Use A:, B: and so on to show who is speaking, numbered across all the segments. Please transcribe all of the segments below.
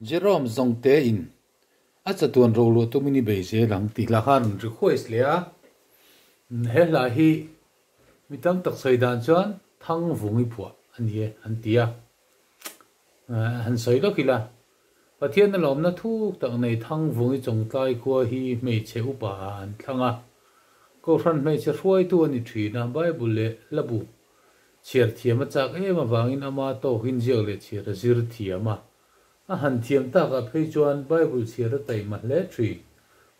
A: Jerome zongte in a chatuan ro lu tumini beise lang ti la khan request le a he la hi mitam tak saidan chuan thang vungi phua ani an tia han sai lo kila pathian na lom na thu tak nei thang vungi chongtlai khuwa hi mei che upa an thanga ko ran mei che ruai tu ani thina bible le labu chiar thiam chak ema wangin ama to hin jial le chiar zir thiama a han thiam ta ka phei chuan bible chiar tai ma le thri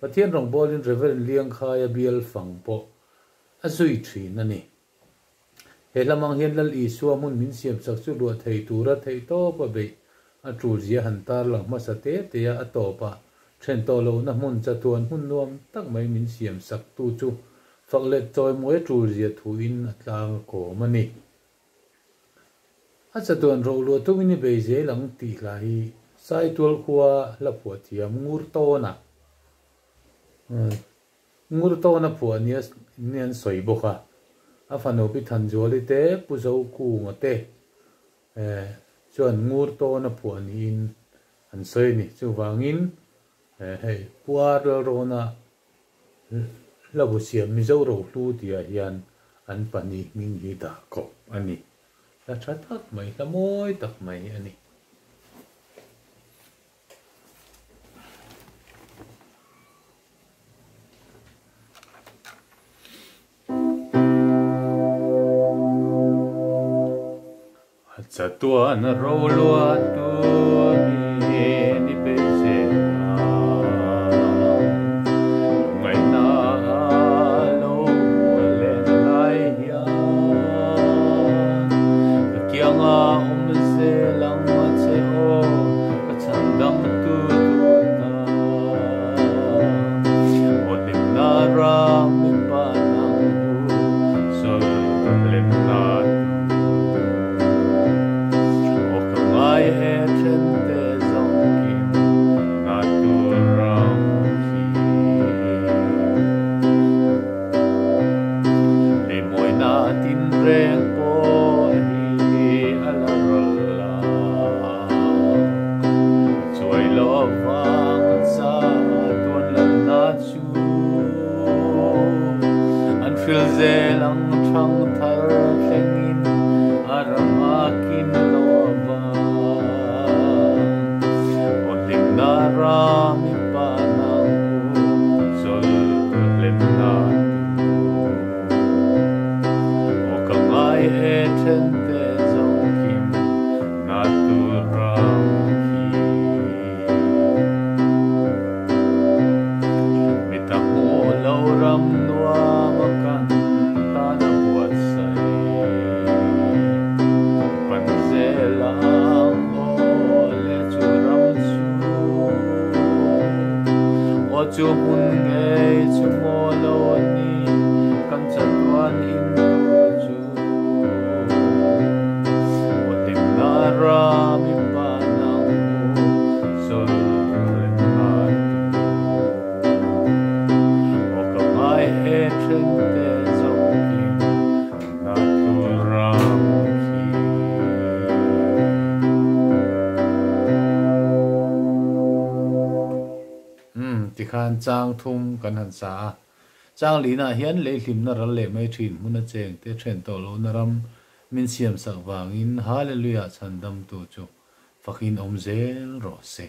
A: pathian rong bolin reverend liang khaya bial fang po a zui thri na ni he lamang hian lal i suwa mun min siam sak chu lu thei tura thei to pa be a tru zia han tar lang ma sa te te a to pa then to lo na mun chatuan hun nuam tak mai min siam sak tu chu faklet toy moi tru zia thu in atlang ko mani a chatuan ro lu tu mini be je lang ti lai sai tual khuwa la phu thiam ngur to na phu ania nian soi boka a fano pi than joli te pu zo ku ngote chuan ngur to na phu ani in an soi ni chu wangin hei puar ro na la bu siam mi zo ro tu tia hian an pani ming hi da ko ani la thatak mai la moi tak mai ani chatuan ro luah tumin ni beise ngai na lo len lai ya kianga se lang ma che o ka chandam tu na o lim na ra mi pa nang sol len na I had te zongkim naturam ki le moi na tin reng po hi alaralla choi lo wang sa tuan lam na chu an fil ze lang thang thar thlengin arama kin lo rami panang sol len na o kamai e then te zongkim naturam ki mitamu lo ram nuwa makan ta na buat sai panzelang chu mun nge chu mo lo ni kan chatuan in chu o tim na ra mi pa nang sol len na o ka mai he chen te zong kim na tu ram ki ti khan chang thum kan han sa chang lina hian le hlim na ral le mai thin muna cheng te then to lo na ram min siam sak wangin hallelujah chandam tu chu fakhin omzel ro se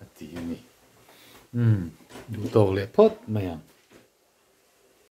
A: ati ni du to le phot mayang